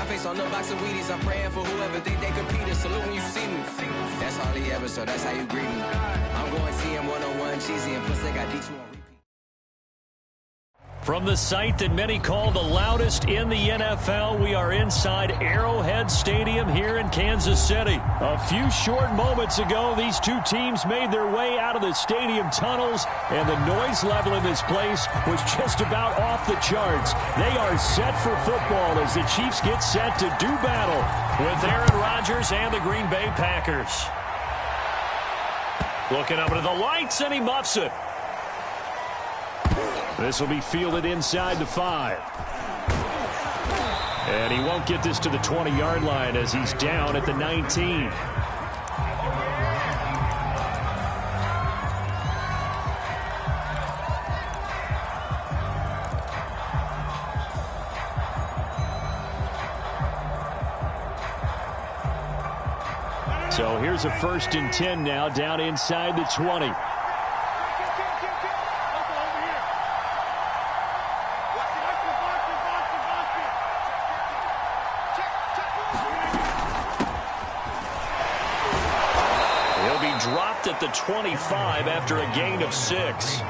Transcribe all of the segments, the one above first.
face on the box of Wheaties. I'm praying for whoever think they compete. Salute when you see me. That's all he ever, so that's how you greet me. I'm going TM 101 cheesy, and plus they got D2 on repeat. From the site that many call the loudest in the NFL, we are inside Arrowhead Stadium here in Kansas City. A few short moments ago, these two teams made their way out of the stadium tunnels, and the noise level in this place was just about off the charts. They are set for football as the Chiefs get set to do battle with Aaron Rodgers and the Green Bay Packers. Looking up into the lights, and he muffs it. This will be fielded inside the 5. And he won't get this to the 20-yard line as he's down at the 19. So here's a 1st and 10 now down inside the 20. Dropped at the 25 after a gain of 6.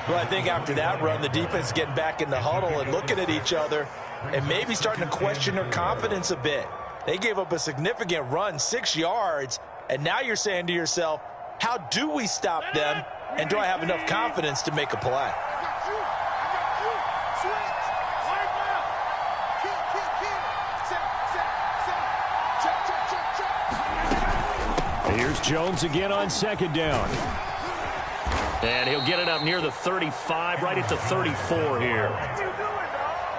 Well, I think after that run, the defense is getting back in the huddle and looking at each other and maybe starting to question their confidence a bit. They gave up a significant run, 6 yards, and now you're saying to yourself, how do we stop them, and do I have enough confidence to make a play? Here's Jones again on 2nd down. And he'll get it up near the 35, right at the 34 here.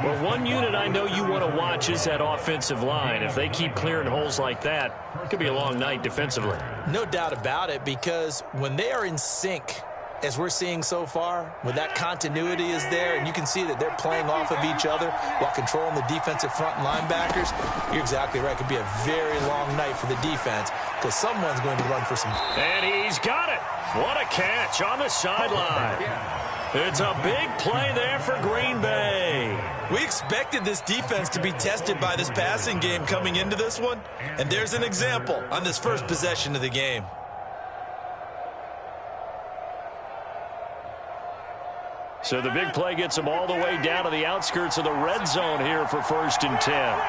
Well, one unit I know you want to watch is that offensive line. If they keep clearing holes like that, it could be a long night defensively. No doubt about it, because when they are in sync, as we're seeing so far, when that continuity is there, and you can see that they're playing off of each other while controlling the defensive front linebackers, you're exactly right. It could be a very long night for the defense because someone's going to run for some. And he's got it. What a catch on the sideline. It's a big play there for Green Bay. We expected this defense to be tested by this passing game coming into this one, and there's an example on this first possession of the game. So the big play gets them all the way down to the outskirts of the red zone here for 1st and 10.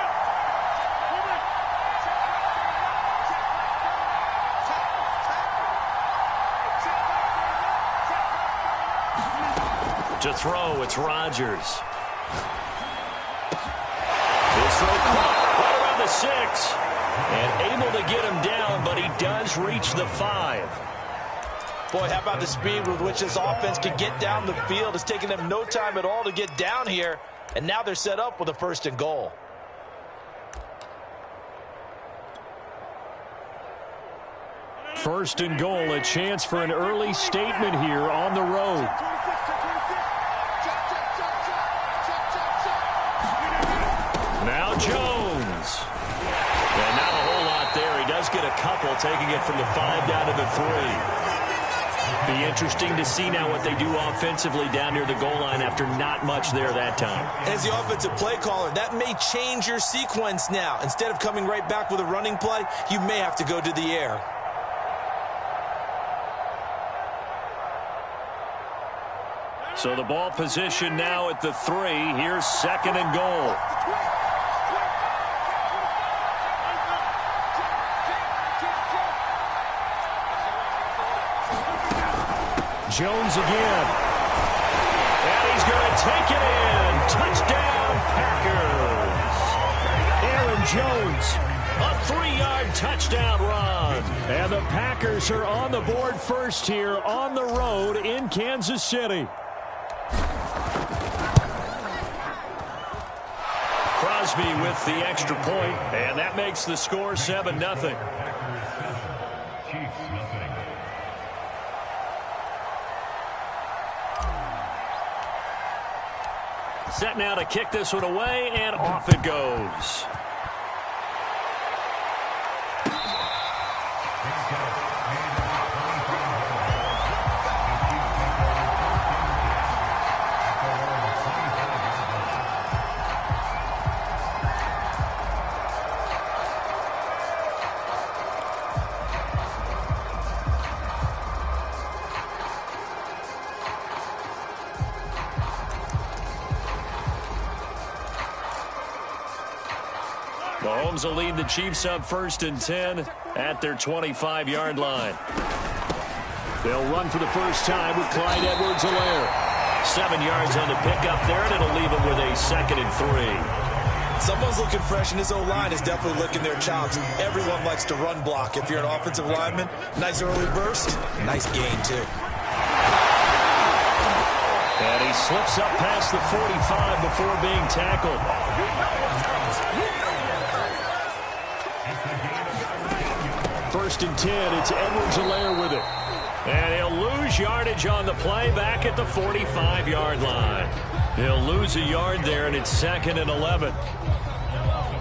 To throw, it's Rodgers. This throw caught right around the 6. And able to get him down, but he does reach the 5. Boy, how about the speed with which this offense can get down the field? It's taking them no time at all to get down here, and now they're set up with a 1st and goal. First and goal, a chance for an early statement here on the road. Now Jones. And not a whole lot there. He does get a couple, taking it from the 5 down to the 3. Be interesting to see now what they do offensively down near the goal line after not much there that time. As the offensive play caller, that may change your sequence now. Instead of coming right back with a running play, you may have to go to the air. So the ball position now at the 3. Here's 2nd and goal. Jones again. And he's going to take it in. Touchdown, Packers. Aaron Jones, a 3-yard touchdown run. And the Packers are on the board first here on the road in Kansas City. Crosby with the extra point, and that makes the score 7-0. Set now to kick this one away, and off it goes. Mahomes will lead the Chiefs up 1st and 10 at their 25-yard line. They'll run for the first time with Clyde Edwards-Helaire. 7 yards on the pickup there, and it'll leave him with a 2nd and 3. Someone's looking fresh, and this O-line is definitely licking their chops. Everyone likes to run block. If you're an offensive lineman, nice early burst, nice gain, too. And he slips up past the 45 before being tackled. First and 10, it's Edwards-Helaire with it. And he'll lose yardage on the play back at the 45-yard line. He'll lose a yard there, and it's 2nd and 11.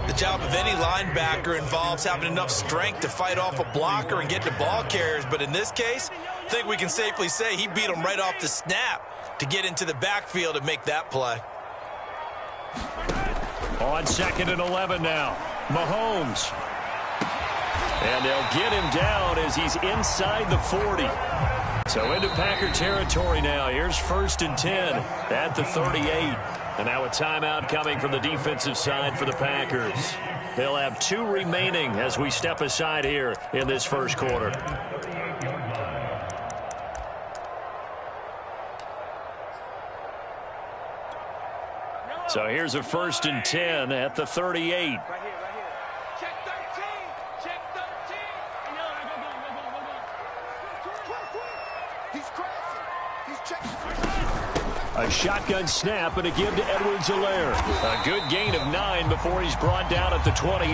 The job of any linebacker involves having enough strength to fight off a blocker and get to ball carriers. But in this case, I think we can safely say he beat him right off the snap to get into the backfield and make that play. On 2nd and 11 now, Mahomes. And they'll get him down as he's inside the 40. So into Packer territory now. Here's 1st and 10 at the 38. And now a timeout coming from the defensive side for the Packers. They'll have 2 remaining as we step aside here in this first quarter. So here's a 1st and 10 at the 38. A shotgun snap and a give to Edwards-Helaire. A good gain of 9 before he's brought down at the 28.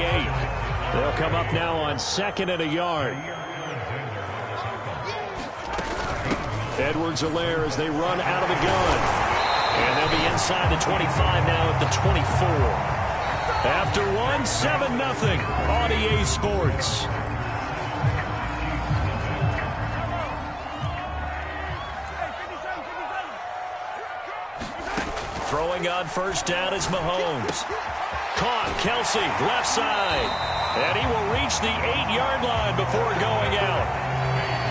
They'll come up now on 2nd and a yard. Edwards-Helaire as they run out of the gun. And they'll be inside the 25 now at the 24. After one, 7-0 on EA Sports. Throwing on first down is Mahomes. Caught, Kelsey, left side. And he will reach the 8-yard line before going out.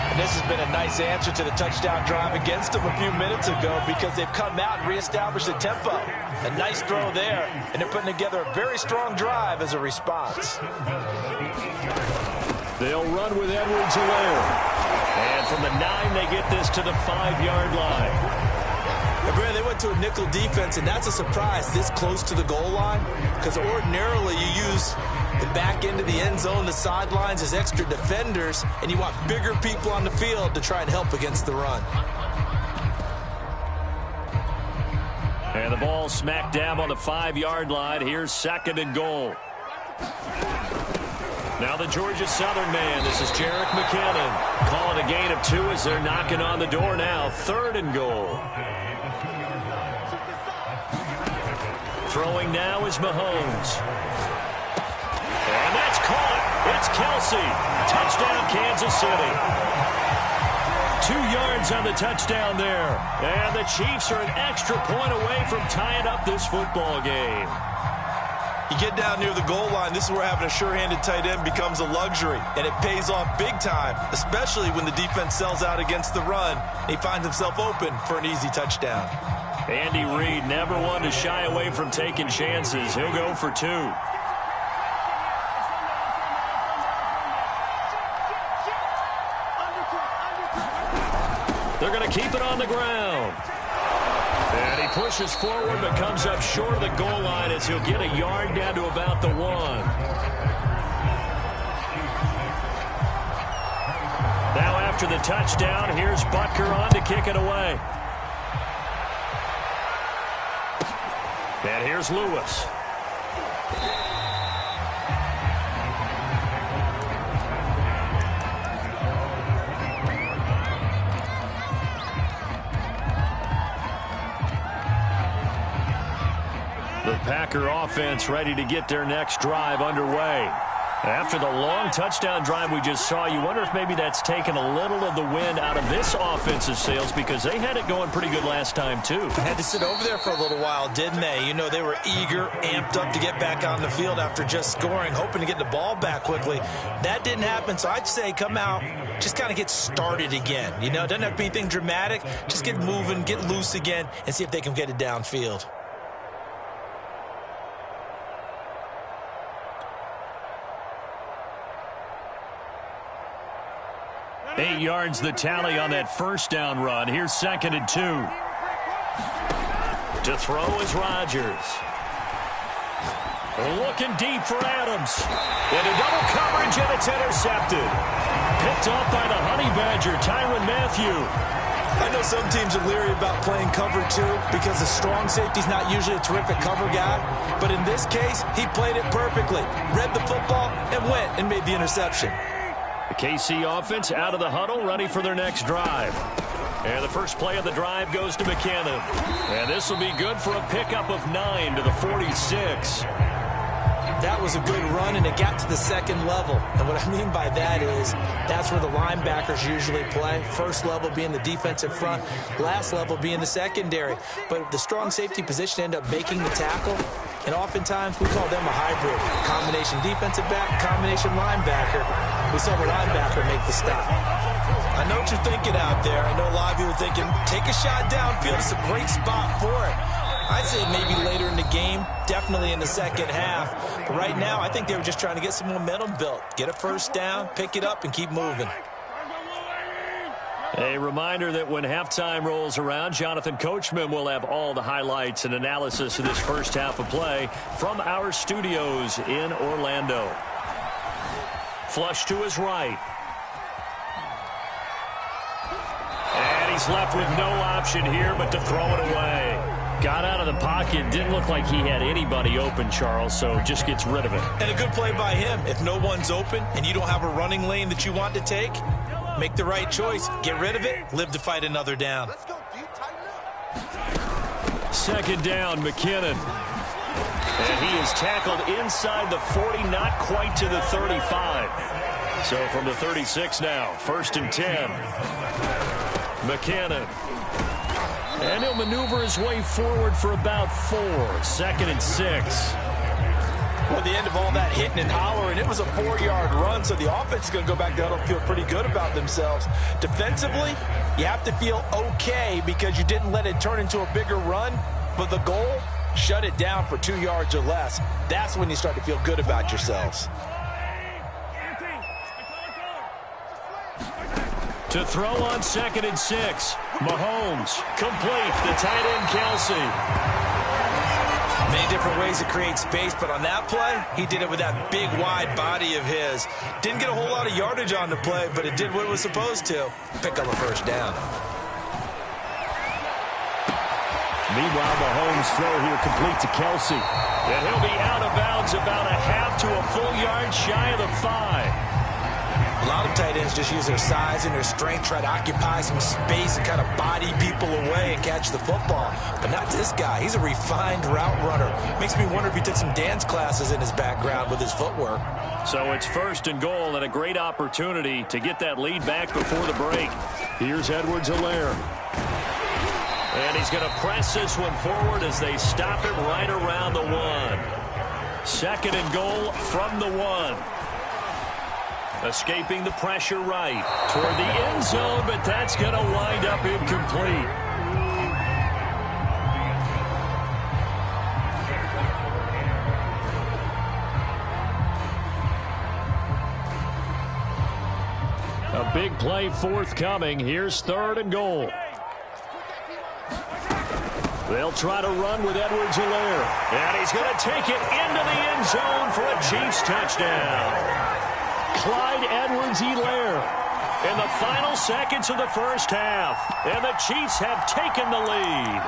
And this has been a nice answer to the touchdown drive against them a few minutes ago because they've come out and reestablished the tempo. A nice throw there, and they're putting together a very strong drive as a response. They'll run with Edwards-Helaire. And from the 9, they get this to the 5-yard line. And Brad, they went to a nickel defense, and that's a surprise this close to the goal line because ordinarily you use the back end of the end zone, the sidelines as extra defenders, and you want bigger people on the field to try and help against the run. And the ball smack dab on the 5-yard line. Here's 2nd and goal. Now the Georgia Southern man. This is Jerick McKinnon. Calling a gain of 2 as they're knocking on the door now. 3rd and goal. Throwing now is Mahomes. And that's caught. It's Kelsey. Touchdown, Kansas City. 2 yards on the touchdown there. And the Chiefs are an extra point away from tying up this football game. You get down near the goal line, this is where having a sure-handed tight end becomes a luxury, and it pays off big time, especially when the defense sells out against the run. He finds himself open for an easy touchdown. Andy Reid never one to shy away from taking chances. He'll go for 2. They're going to keep it on the ground. And he pushes forward but comes up short of the goal line as he'll get a yard down to about the 1. Now after the touchdown, here's Butker on to kick it away. And here's Lewis. The Packer offense ready to get their next drive underway. After the long touchdown drive we just saw, you wonder if maybe that's taken a little of the wind out of this offensive sails because they had it going pretty good last time, too. Had to sit over there for a little while, didn't they? You know, they were eager, amped up to get back on the field after just scoring, hoping to get the ball back quickly. That didn't happen, so I'd say come out, just kind of get started again. You know, it doesn't have to be anything dramatic. Just get moving, get loose again, and see if they can get it downfield. 8 yards the tally on that first down run. Here's 2nd and 2. To throw is Rodgers. Looking deep for Adams. Into double coverage, and it's intercepted. Picked off by the Honey Badger, Tyrann Mathieu. I know some teams are leery about playing cover 2 because the strong safety's not usually a terrific cover guy. But in this case, he played it perfectly. Read the football and went and made the interception. The KC offense out of the huddle, ready for their next drive. And the first play of the drive goes to McKinnon. And this will be good for a pickup of 9 to the 46. That was a good run, and it got to the second level. And what I mean by that is that's where the linebackers usually play. First level being the defensive front, last level being the secondary. But the strong safety position ended up making the tackle, and oftentimes we call them a hybrid. Combination defensive back, combination linebacker. We saw the linebacker make the stop. I know what you're thinking out there. I know a lot of you are thinking, take a shot downfield. It's a great spot for it. I'd say maybe later in the game, definitely in the second half. But right now, I think they were just trying to get some momentum built. Get a first down, pick it up, and keep moving. A reminder that when halftime rolls around, Jonathan Coachman will have all the highlights and analysis of this first half of play from our studios in Orlando. Flush to his right. And he's left with no option here but to throw it away. Got out of the pocket. Didn't look like he had anybody open, Charles, so just gets rid of it. And a good play by him. If no one's open and you don't have a running lane that you want to take, make the right choice. Get rid of it. Live to fight another down. Second down, McKinnon. And he is tackled inside the 40, not quite to the 35. So from the 36 now, 1st and 10. McKinnon. And he'll maneuver his way forward for about 4. 2nd and 6. Well, the end of all that hitting and hollering, it was a 4-yard run, so the offense is going to go back down and feel pretty good about themselves. Defensively, you have to feel okay because you didn't let it turn into a bigger run, but the goal, shut it down for 2 yards or less. That's when you start to feel good about yourselves. To throw on 2nd and 6. Mahomes, complete, the tight end Kelsey. Many different ways to create space, but on that play, he did it with that big, wide body of his. Didn't get a whole lot of yardage on the play, but it did what it was supposed to. Pick up a first down. Meanwhile, Mahomes' throw here complete to Kelsey. And he'll be out of bounds about a half to a full yard shy of the 5. A lot of tight ends just use their size and their strength, try to occupy some space and kind of body people away and catch the football. But not this guy. He's a refined route runner. Makes me wonder if he took some dance classes in his background with his footwork. So it's 1st and goal and a great opportunity to get that lead back before the break. Here's Edwards-Helaire. And he's going to press this one forward as they stop it right around the 1. 2nd and goal from the 1. Escaping the pressure right toward the end zone, but that's going to wind up incomplete. A big play forthcoming. Here's 3rd and goal. They'll try to run with Edwards-Helaire. And he's going to take it into the end zone for a Chiefs touchdown. Clyde Edwards-Helaire in the final seconds of the first half. And the Chiefs have taken the lead.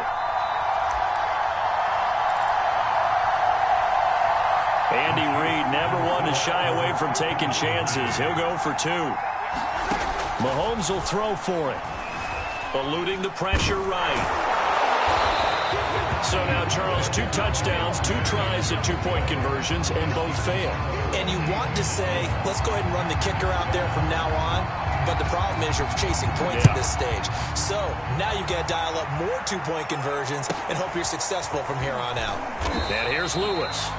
Andy Reid never one to shy away from taking chances. He'll go for 2. Mahomes will throw for it. Eluding the pressure right. So now, Charles, 2 touchdowns, 2 tries at 2-point conversions, and both fail. And you want to say, let's go ahead and run the kicker out there from now on. But the problem is you're chasing points at this stage. So now you got to dial up more 2-point conversions and hope you're successful from here on out. And here's Lewis.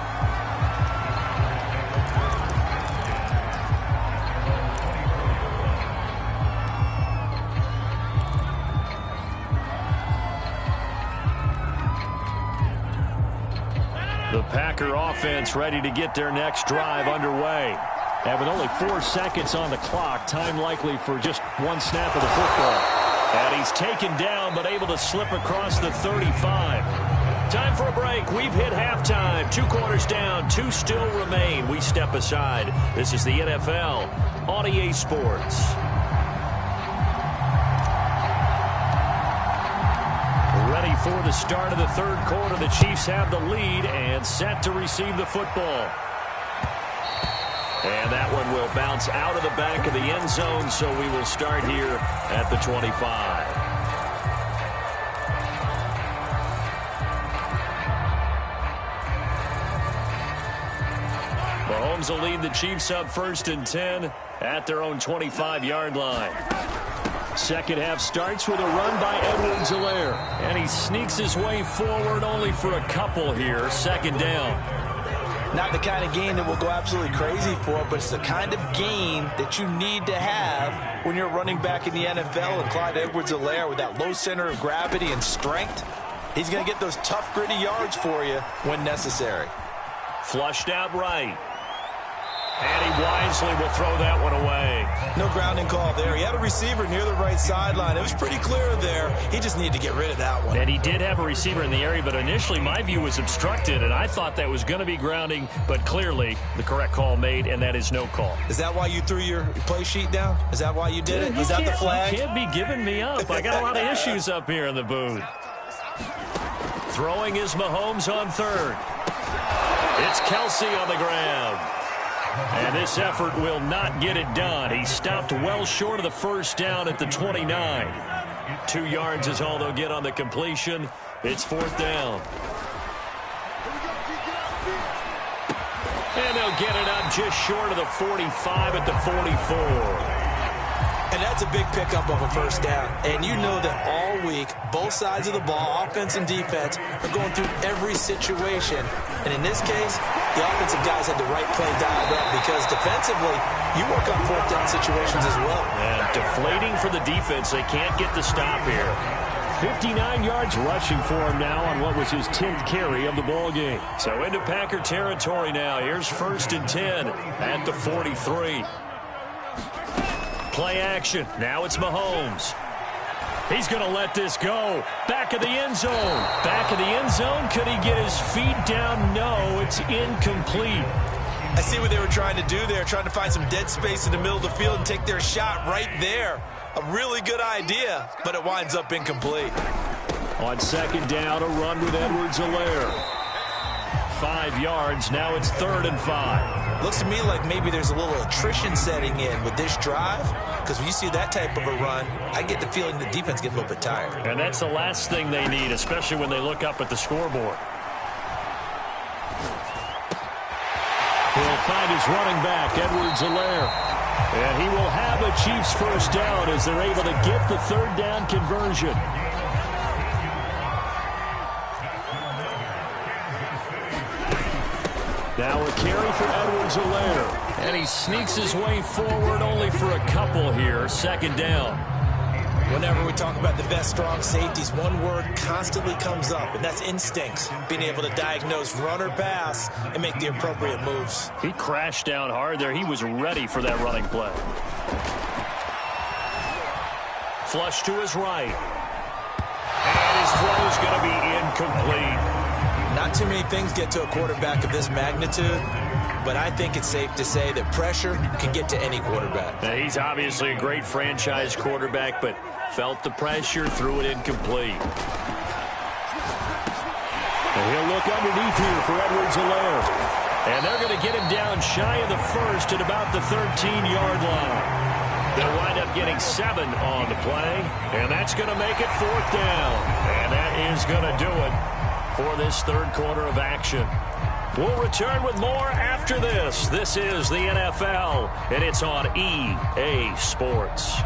The Packer offense ready to get their next drive underway. And with only 4 seconds on the clock, time likely for just one snap of the football. And he's taken down, but able to slip across the 35. Time for a break. We've hit halftime. 2 quarters down. 2 still remain. We step aside. This is the NFL on EA Sports. Ready for the start of the third quarter. The Chiefs have the lead and set to receive the football. And that one will bounce out of the back of the end zone, so we will start here at the 25. Mahomes will lead the Chiefs up 1st and 10 at their own 25-yard line. Second half starts with a run by Edwards-Helaire. And he sneaks his way forward only for a couple here. 2nd down. Not the kind of gain that we'll go absolutely crazy for, but it's the kind of gain that you need to have when you're running back in the NFL. And Clyde Edwards-Helaire, with that low center of gravity and strength, he's going to get those tough, gritty yards for you when necessary. Flushed out right. And he wisely will throw that one away. No grounding call there. He had a receiver near the right sideline. It was pretty clear there. He just needed to get rid of that one. And he did have a receiver in the area, but initially my view was obstructed, and I thought that was going to be grounding, but clearly the correct call made, and that is no call. Is that why you threw your play sheet down? Is that why you did it? Is that the flag? You can't be giving me up. I got a lot of issues up here in the booth. Throwing is Mahomes on 3rd. It's Kelsey on the grab. And this effort will not get it done. He stopped well short of the 1st down at the 29. 2 yards is all they'll get on the completion. It's 4th down. And they'll get it up just short of the 45 at the 44. And that's a big pickup of a 1st down. And you know that all week, both sides of the ball, offense and defense, are going through every situation. And in this case, the offensive guys had the right play dialed up, because defensively, you work on 4th down situations as well. And deflating for the defense. They can't get the stop here. 59 yards rushing for him now on what was his 10th carry of the ball game. So into Packer territory now. Here's 1st and 10 at the 43. Play action. Now it's Mahomes. He's going to let this go. Back of the end zone. Back of the end zone. Could he get his feet down? No, it's incomplete. I see what they were trying to do there, trying to find some dead space in the middle of the field and take their shot right there. A really good idea, but it winds up incomplete. On 2nd down, a run with Edwards-Helaire. 5 yards. Now it's 3rd and 5. Looks to me like maybe there's a little attrition setting in with this drive, because when you see that type of a run, I get the feeling the defense gets a little bit tired. And that's the last thing they need, especially when they look up at the scoreboard. He'll find his running back, Edwards-Helaire. And he will have a Chiefs 1st down as they're able to get the 3rd down conversion. Now a carry for Edwards-Helaire. And he sneaks his way forward only for a couple here. 2nd down. Whenever we talk about the best strong safeties, one word constantly comes up, and that's instincts. Being able to diagnose run or pass and make the appropriate moves. He crashed down hard there. He was ready for that running play. Flush to his right. And his throw is going to be incomplete. Not too many things get to a quarterback of this magnitude, but I think it's safe to say that pressure can get to any quarterback. Now, he's obviously a great franchise quarterback, but felt the pressure, threw it incomplete. And he'll look underneath here for Edwards-Helaire. And they're going to get him down shy of the 1st at about the 13-yard line. They'll wind up getting 7 on the play, and that's going to make it 4th down. And that is going to do it for this 3rd quarter of action. We'll return with more after this. This is the NFL, and it's on EA Sports.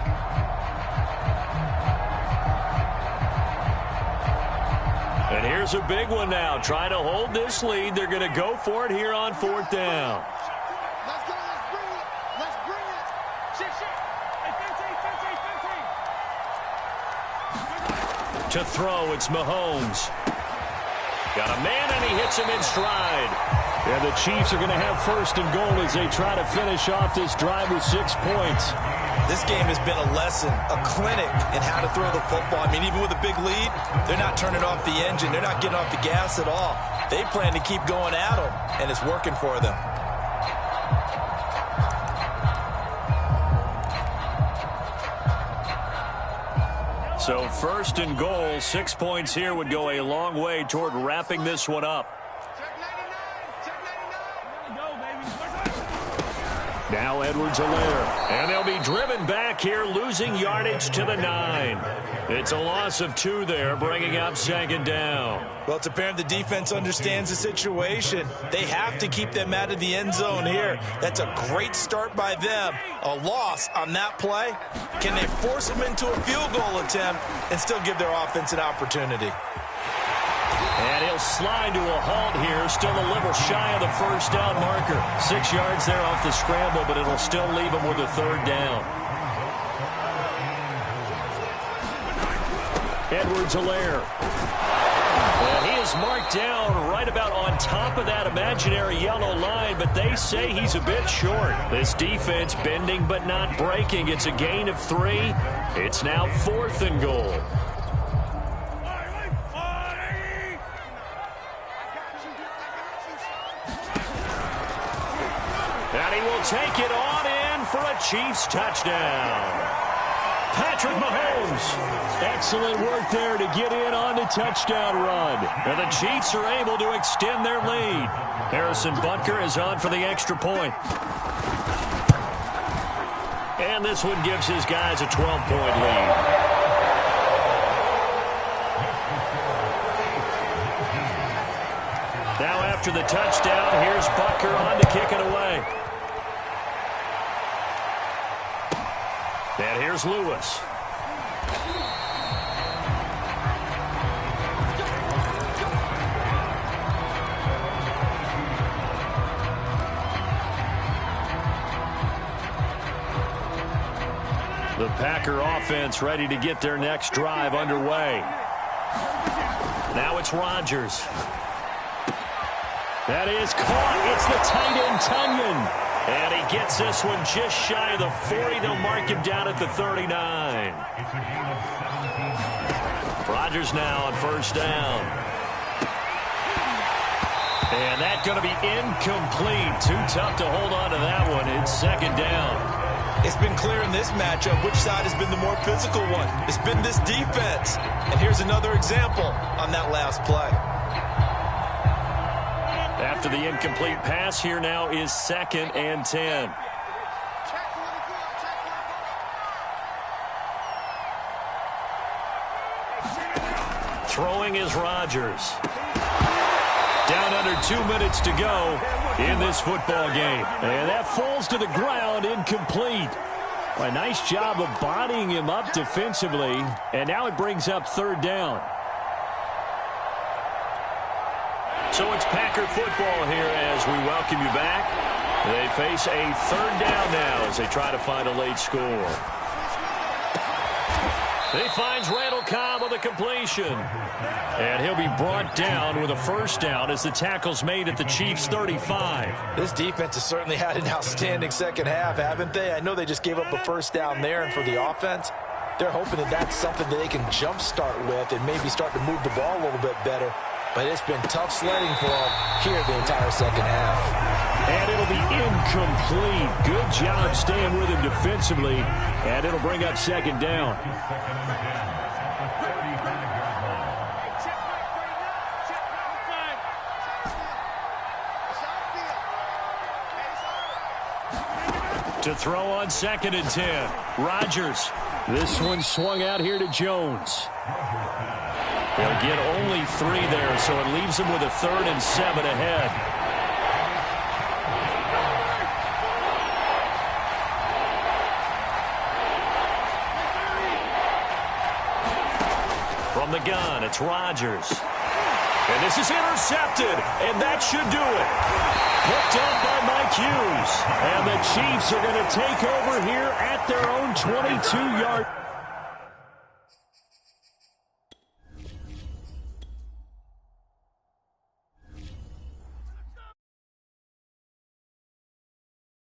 And here's a big one now. Trying to hold this lead. They're going to go for it here on 4th down. Let's go. Let's bring it. To throw, it's Mahomes. Got a man, and he hits him in stride. And the Chiefs are going to have first and goal as they try to finish off this drive with 6 points. This game has been a lesson, a clinic in how to throw the football. I mean, even with a big lead, they're not turning off the engine. They're not getting off the gas at all. They plan to keep going at them, and it's working for them. So first and goal, 6 points here would go a long way toward wrapping this one up. Now Edwards-Helaire, and they'll be driven back here, losing yardage to the 9. It's a loss of 2 there, bringing up 2nd down. Well, it's apparent the defense understands the situation. They have to keep them out of the end zone here. That's a great start by them. A loss on that play. Can they force them into a field goal attempt and still give their offense an opportunity? And he'll slide to a halt here, still a little shy of the first down marker. 6 yards there off the scramble, but it'll still leave him with a 3rd down. Edwards-Helaire. He is marked down right about on top of that imaginary yellow line, but they say he's a bit short. This defense bending but not breaking. It's a gain of 3. It's now 4th and goal. And he will take it on in for a Chiefs touchdown. Patrick Mahomes. Excellent work there to get in on the touchdown run. And the Chiefs are able to extend their lead. Harrison Butker is on for the extra point. And this one gives his guys a 12-point lead. Now after the touchdown, here's Butker on to kick it away. And here's Lewis. The Packer offense ready to get their next drive underway. Now it's Rodgers. That is caught. It's the tight end, Tunyon. And he gets this one just shy of the 40. They'll mark him down at the 39. Rodgers now on first down. And that's going to be incomplete. Too tough to hold on to that one. It's 2nd down. It's been clear in this matchup which side has been the more physical one. It's been this defense. And here's another example on that last play. After the incomplete pass, here now is 2nd and 10. Throwing is Rodgers. Down under 2 minutes to go in this football game. And that falls to the ground, incomplete. A nice job of bodying him up defensively. And now it brings up 3rd down. So it's Packer football here as we welcome you back. They face a 3rd down now as they try to find a late score. He finds Randall Cobb on the completion. And he'll be brought down with a 1st down as the tackle's made at the Chiefs' 35. This defense has certainly had an outstanding second half, haven't they? I know they just gave up a 1st down there, and for the offense, they're hoping that that's something that they can jumpstart with and maybe start to move the ball a little bit better. But it's been tough sledding for them here the entire second half. And it'll be incomplete. Good job staying with him defensively. And it'll bring up 2nd down. To throw on 2nd and 10. Rodgers. This one swung out here to Jones. They'll get only 3 there, so it leaves them with a 3rd and 7 ahead. From the gun, it's Rodgers. And this is intercepted, and that should do it. Picked up by Mike Hughes. And the Chiefs are going to take over here at their own 22-yard.